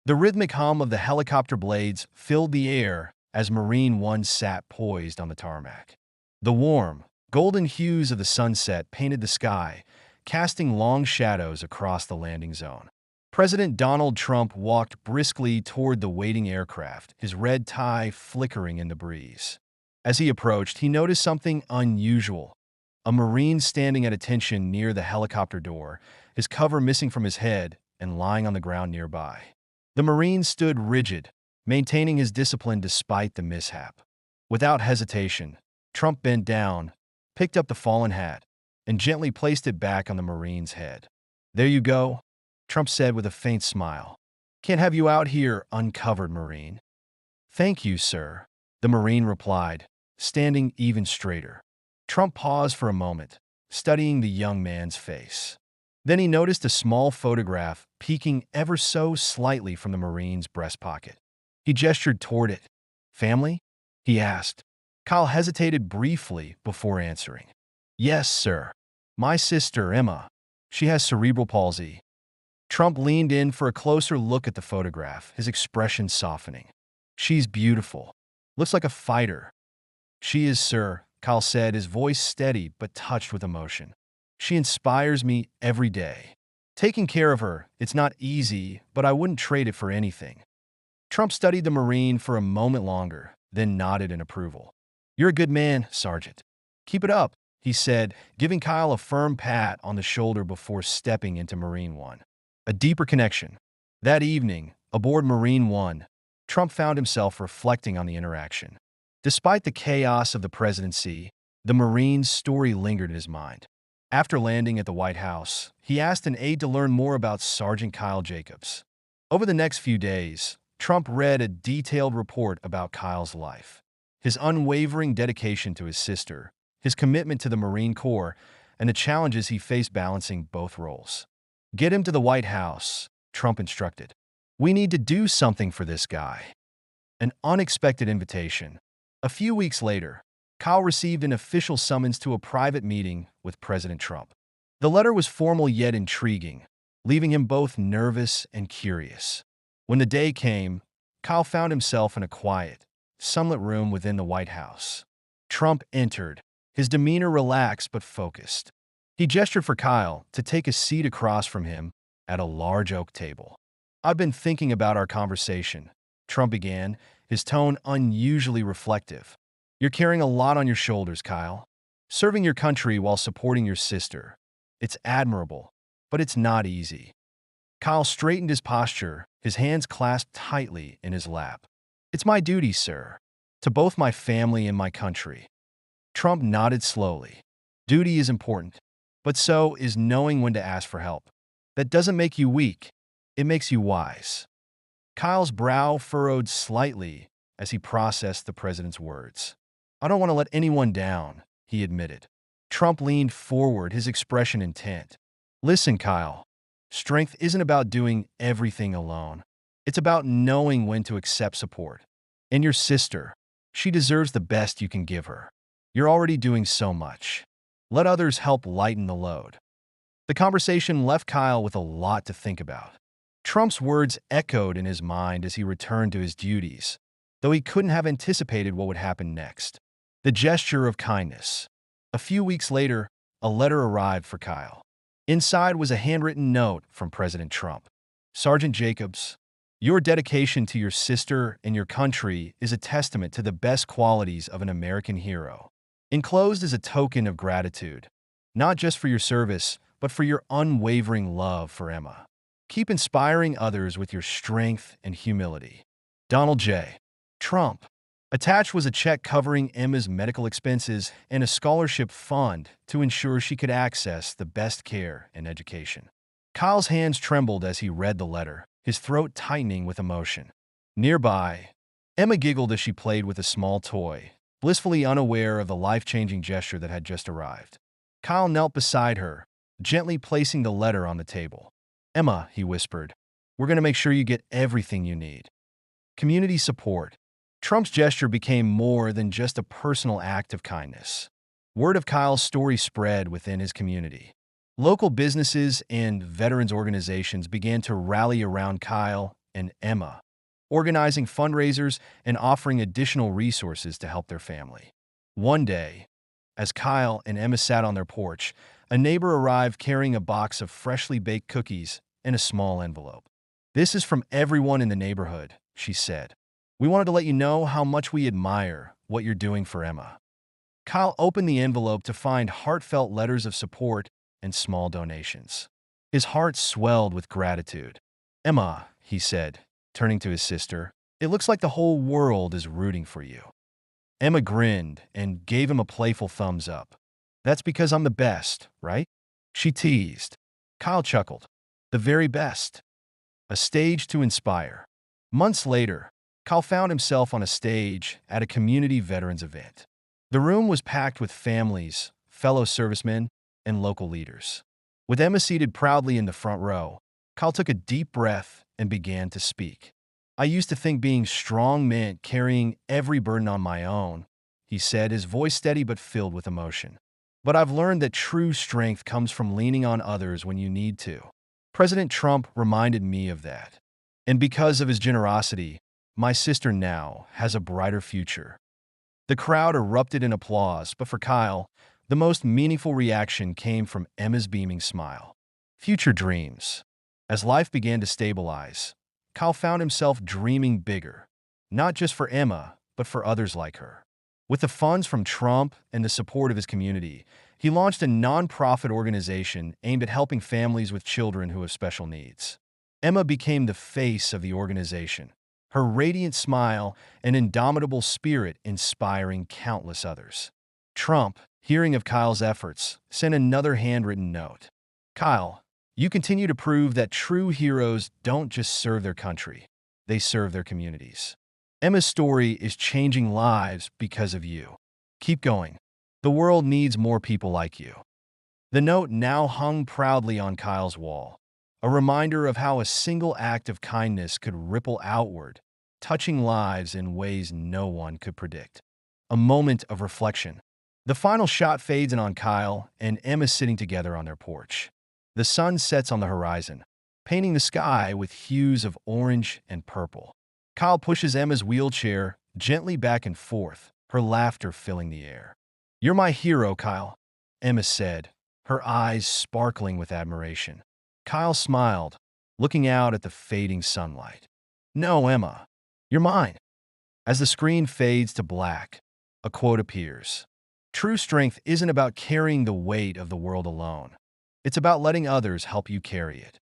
The rhythmic hum of the helicopter blades filled the air as Marine One sat poised on the tarmac. The warm, golden hues of the sunset painted the sky, casting long shadows across the landing zone. President Donald Trump walked briskly toward the waiting aircraft, his red tie flickering in the breeze. As he approached, he noticed something unusual. A Marine standing at attention near the helicopter door, his cover missing from his head and lying on the ground nearby. The Marine stood rigid, maintaining his discipline despite the mishap. Without hesitation, Trump bent down, picked up the fallen hat, and gently placed it back on the Marine's head. "There you go," Trump said with a faint smile. "Can't have you out here, uncovered Marine." "Thank you, sir," the Marine replied, standing even straighter. Trump paused for a moment, studying the young man's face. Then he noticed a small photograph peeking ever so slightly from the Marine's breast pocket. He gestured toward it. "Family?" he asked. Kyle hesitated briefly before answering. "Yes, sir. My sister, Emma. She has cerebral palsy." Trump leaned in for a closer look at the photograph, his expression softening. "She's beautiful. Looks like a fighter." "She is, sir," Kyle said, his voice steady but touched with emotion. "She inspires me every day. Taking care of her, it's not easy, but I wouldn't trade it for anything." Trump studied the Marine for a moment longer, then nodded in approval. "You're a good man, Sergeant. Keep it up," he said, giving Kyle a firm pat on the shoulder before stepping into Marine One. A deeper connection. That evening, aboard Marine One, Trump found himself reflecting on the interaction. Despite the chaos of the presidency, the Marine's story lingered in his mind. After landing at the White House, he asked an aide to learn more about Sergeant Kyle Jacobs. Over the next few days, Trump read a detailed report about Kyle's life. His unwavering dedication to his sister, his commitment to the Marine Corps, and the challenges he faced balancing both roles. "Get him to the White House," Trump instructed. "We need to do something for this guy." An unexpected invitation. A few weeks later, Kyle received an official summons to a private meeting with President Trump. The letter was formal yet intriguing, leaving him both nervous and curious. When the day came, Kyle found himself in a quiet, sunlit room within the White House. Trump entered, his demeanor relaxed but focused. He gestured for Kyle to take a seat across from him at a large oak table. "I've been thinking about our conversation," Trump began, his tone unusually reflective. "You're carrying a lot on your shoulders, Kyle. Serving your country while supporting your sister. It's admirable, but it's not easy." Kyle straightened his posture, his hands clasped tightly in his lap. "It's my duty, sir, to both my family and my country." Trump nodded slowly. "Duty is important, but so is knowing when to ask for help. That doesn't make you weak, it makes you wise." Kyle's brow furrowed slightly as he processed the president's words. "I don't want to let anyone down," he admitted. Trump leaned forward, his expression intent. "Listen, Kyle. Strength isn't about doing everything alone. It's about knowing when to accept support. And your sister, she deserves the best you can give her. You're already doing so much. Let others help lighten the load." The conversation left Kyle with a lot to think about. Trump's words echoed in his mind as he returned to his duties, though he couldn't have anticipated what would happen next. The gesture of kindness. A few weeks later, a letter arrived for Kyle. Inside was a handwritten note from President Trump. "Sergeant Jacobs, your dedication to your sister and your country is a testament to the best qualities of an American hero. Enclosed is a token of gratitude, not just for your service, but for your unwavering love for Emma. Keep inspiring others with your strength and humility. Donald J. Trump." Attached was a check covering Emma's medical expenses and a scholarship fund to ensure she could access the best care and education. Kyle's hands trembled as he read the letter, his throat tightening with emotion. Nearby, Emma giggled as she played with a small toy, blissfully unaware of the life-changing gesture that had just arrived. Kyle knelt beside her, gently placing the letter on the table. "Emma," he whispered, "we're going to make sure you get everything you need." Community support. Trump's gesture became more than just a personal act of kindness. Word of Kyle's story spread within his community. Local businesses and veterans organizations began to rally around Kyle, and Emma, organizing fundraisers and offering additional resources to help their family. One day, as Kyle and Emma sat on their porch, a neighbor arrived carrying a box of freshly baked cookies and a small envelope. "This is from everyone in the neighborhood," she said. "We wanted to let you know how much we admire what you're doing for Emma." Kyle opened the envelope to find heartfelt letters of support and small donations. His heart swelled with gratitude. "Emma," he said, turning to his sister, "it looks like the whole world is rooting for you." Emma grinned and gave him a playful thumbs up. "That's because I'm the best, right?" she teased. Kyle chuckled. "The very best." A stage to inspire. Months later, Kyle found himself on a stage at a community veterans event. The room was packed with families, fellow servicemen, and local leaders. With Emma seated proudly in the front row, Kyle took a deep breath and began to speak. "I used to think being strong meant carrying every burden on my own," he said, his voice steady but filled with emotion. "But I've learned that true strength comes from leaning on others when you need to. President Trump reminded me of that. And because of his generosity, my sister now has a brighter future." The crowd erupted in applause, but for Kyle, the most meaningful reaction came from Emma's beaming smile. Future dreams. As life began to stabilize, Kyle found himself dreaming bigger, not just for Emma, but for others like her. With the funds from Trump and the support of his community, he launched a nonprofit organization aimed at helping families with children who have special needs. Emma became the face of the organization, her radiant smile and indomitable spirit inspiring countless others. Trump, hearing of Kyle's efforts, sent another handwritten note. "Kyle, you continue to prove that true heroes don't just serve their country, they serve their communities. Emma's story is changing lives because of you. Keep going. The world needs more people like you." The note now hung proudly on Kyle's wall, a reminder of how a single act of kindness could ripple outward, touching lives in ways no one could predict. A moment of reflection. The final shot fades in on Kyle and Emma sitting together on their porch. The sun sets on the horizon, painting the sky with hues of orange and purple. Kyle pushes Emma's wheelchair gently back and forth, her laughter filling the air. "You're my hero, Kyle," Emma said, her eyes sparkling with admiration. Kyle smiled, looking out at the fading sunlight. "No, Emma, you're mine." As the screen fades to black, a quote appears. "True strength isn't about carrying the weight of the world alone. It's about letting others help you carry it."